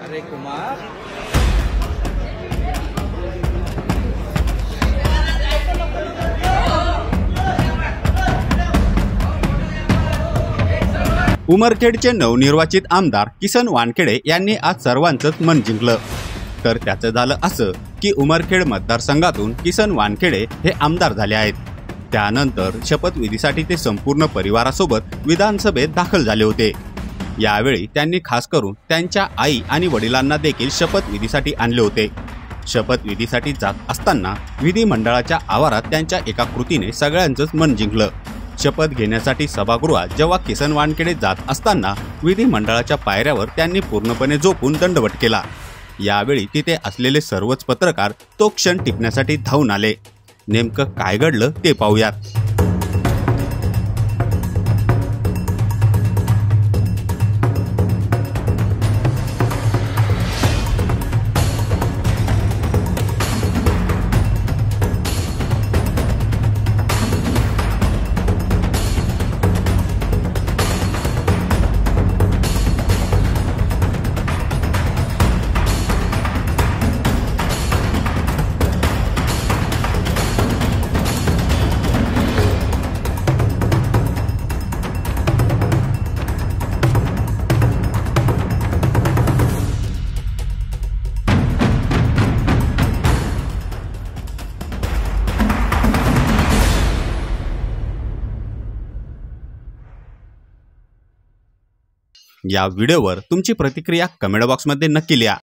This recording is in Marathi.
अरे कुमार, उमरखेडचे नवनिर्वाचित आमदार किसन वानखेडे यांनी आज सर्वांचंच मन जिंकलं। तर त्याचं झालं असं की उमरखेड मतदारसंघातून किसन वानखेडे हे आमदार झाले आहेत। त्यानंतर शपथविधीसाठी ते संपूर्ण परिवारासोबत विधानसभेत दाखल झाले होते। यावेळी त्यांनी खास करून त्यांच्या आई आणि वडिलांना देखील शपथविधीसाठी आणले होते। शपथविधीसाठी जात असताना विधिमंडळाच्या आवारात त्यांच्या एका कृतीने सगळ्यांचंच मन जिंकलं। शपथ घेण्यासाठी सभागृहात जेव्हा किसन वानखेडे जात असताना विधिमंडळाच्या पायऱ्यावर त्यांनी पूर्णपणे झोपून दंडवत केला। यावेळी तिथे असलेले सर्वच पत्रकार तो क्षण टिपण्यासाठी धावून आले। नेमकं काय घडलं ते पाहूयात। या व्हिडिओवर तुमची प्रतिक्रिया कमेंट बॉक्समध्ये नक्की लिहा।